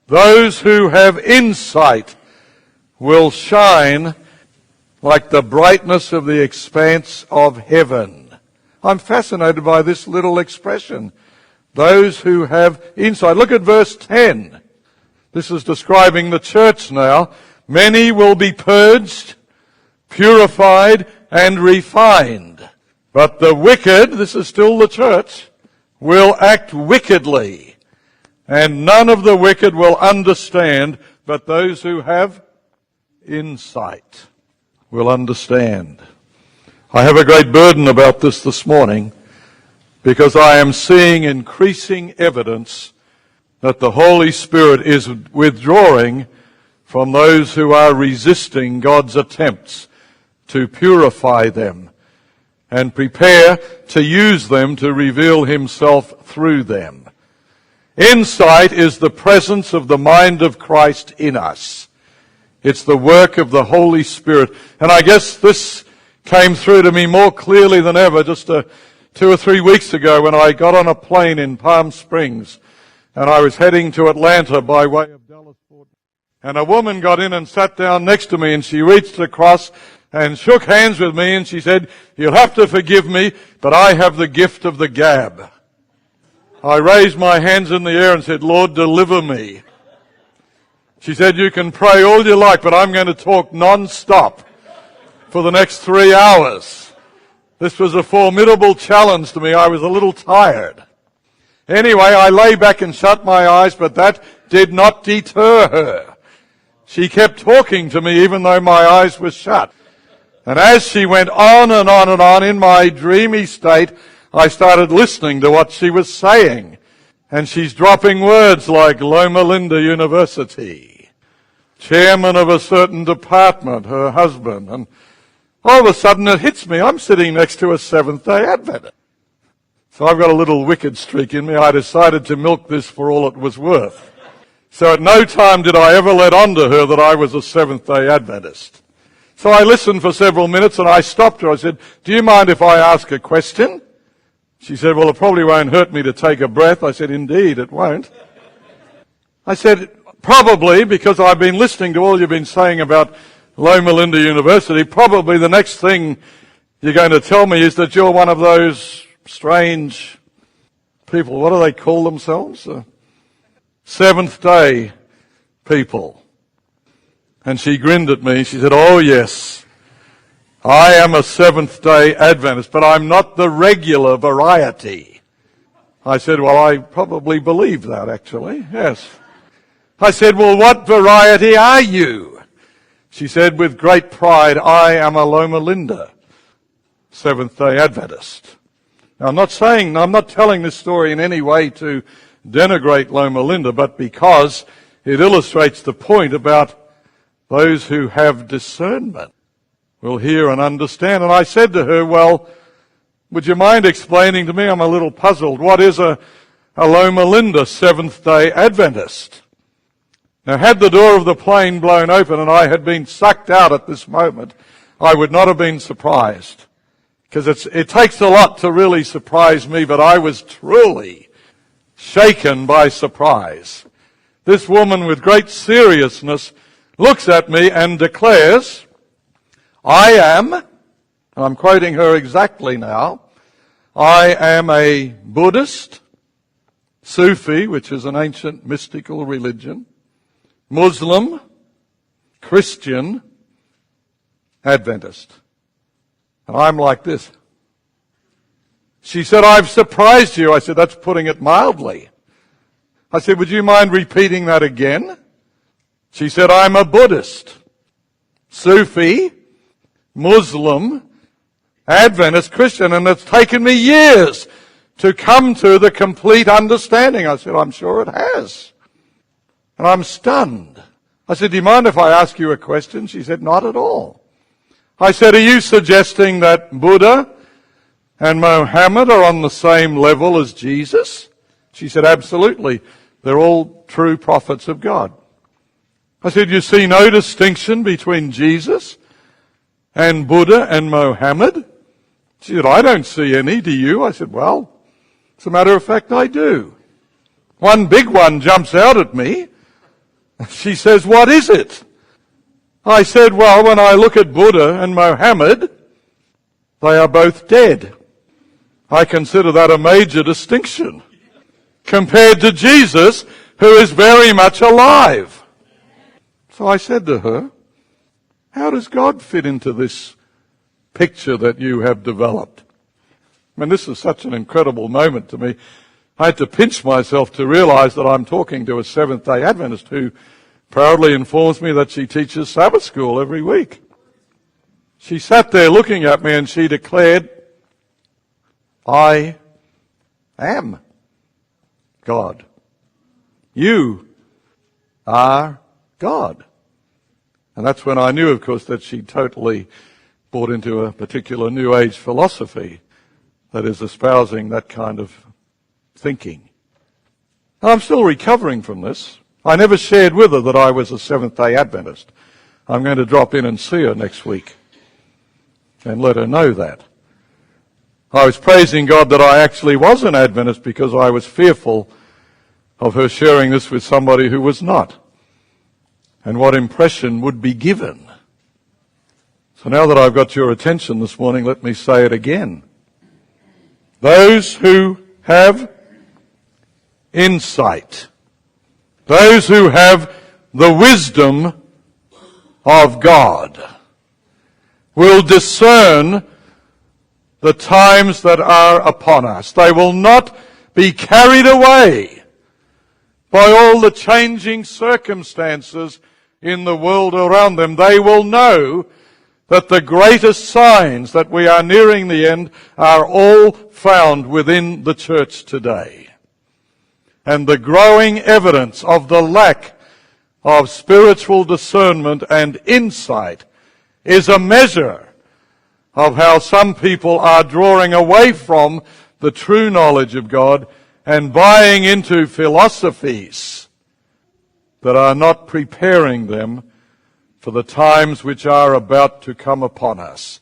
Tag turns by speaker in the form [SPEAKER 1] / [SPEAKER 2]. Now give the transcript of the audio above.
[SPEAKER 1] Those who have insight will shine like the brightness of the expanse of heaven. I'm fascinated by this little expression. Those who have insight. Look at verse 10. This is describing the church now. Many will be purged, purified, and refined. But the wicked, this is still the church, will act wickedly. And none of the wicked will understand, but those who have insight will understand. I have a great burden about this morning because I am seeing increasing evidence that the Holy Spirit is withdrawing from those who are resisting God's attempts to purify them and prepare to use them to reveal himself through them. Insight is the presence of the mind of Christ in us. It's the work of the Holy Spirit. And I guess this came through to me more clearly than ever just 2 or 3 weeks ago when I got on a plane in Palm Springs and I was heading to Atlanta by way of Dallas. And a woman got in and sat down next to me and she reached across and shook hands with me and she said, "You'll have to forgive me, but I have the gift of the gab." I raised my hands in the air and said, "Lord, deliver me." She said, "You can pray all you like, but I'm going to talk non-stop for the next 3 hours." This was a formidable challenge to me. I was a little tired. Anyway, I lay back and shut my eyes, but that did not deter her. She kept talking to me even though my eyes were shut. And as she went on and on and on in my dreamy state, I started listening to what she was saying. And she's dropping words like Loma University, chairman of a certain department, her husband. And all of a sudden it hits me. I'm sitting next to a Seventh-day Adventist. So I've got a little wicked streak in me. I decided to milk this for all it was worth. So at no time did I ever let on to her that I was a Seventh-day Adventist. So I listened for several minutes and I stopped her. I said, "Do you mind if I ask a question?" She said, "Well, it probably won't hurt me to take a breath." I said, "Indeed, it won't." I said, "Probably, because I've been listening to all you've been saying about Loma University, probably the next thing you're going to tell me is that you're one of those strange people." What do they call themselves? Seventh-day people. And she grinned at me. She said, "Oh, yes, I am a Seventh-day Adventist, but I'm not the regular variety." I said, "Well, I probably believe that, actually, yes." I said, "Well, what variety are you?" She said with great pride, "I am a Loma Linda, Seventh-day Adventist." Now, I'm not telling this story in any way to denigrate Loma Linda, but because it illustrates the point about those who have discernment will hear and understand. And I said to her, "Well, would you mind explaining to me? I'm a little puzzled. What is a Loma Linda Seventh-day Adventist?" Now, had the door of the plane blown open and I had been sucked out at this moment, I would not have been surprised. Because it takes a lot to really surprise me, but I was truly shaken by surprise. This woman with great seriousness looks at me and declares, "I am," and I'm quoting her exactly now, "I am a Buddhist, Sufi, which is an ancient mystical religion, Muslim, Christian, Adventist." And I'm like this. She said, "I've surprised you." I said, "That's putting it mildly." I said, "Would you mind repeating that again?" She said, "I'm a Buddhist, Sufi, Muslim, Adventist, Christian, and it's taken me years to come to the complete understanding." I said, "I'm sure it has." And I'm stunned. I said, "Do you mind if I ask you a question?" She said, "Not at all." I said, "Are you suggesting that Buddha and Mohammed are on the same level as Jesus?" She said, "Absolutely. They're all true prophets of God." I said, "You see no distinction between Jesus and Buddha and Mohammed?" She said, "I don't see any. Do you?" I said, "Well, as a matter of fact, I do. One big one jumps out at me. She says, what is it? I said, well, when I look at Buddha and Mohammed, they are both dead. I consider that a major distinction compared to Jesus, who is very much alive. So I said to her, how does God fit into this picture that you have developed? I mean, this is such an incredible moment to me. I had to pinch myself to realize that I'm talking to a Seventh-day Adventist who proudly informs me that she teaches Sabbath school every week. She sat there looking at me and she declared, I am God. You are God. And that's when I knew, of course, that she totally bought into a particular New Age philosophy that is espousing that kind of thinking. And I'm still recovering from this. I never shared with her that I was a Seventh-day Adventist. I'm going to drop in and see her next week and let her know that. I was praising God that I actually was an Adventist because I was fearful of her sharing this with somebody who was not, and what impression would be given. So now that I've got your attention this morning, let me say it again. Those who have insight, those who have the wisdom of God, will discern the times that are upon us. They will not be carried away by all the changing circumstances in the world around them. They will know that the greatest signs that we are nearing the end are all found within the church today. And the growing evidence of the lack of spiritual discernment and insight is a measure of how some people are drawing away from the true knowledge of God and buying into philosophies that are not preparing them for the times which are about to come upon us.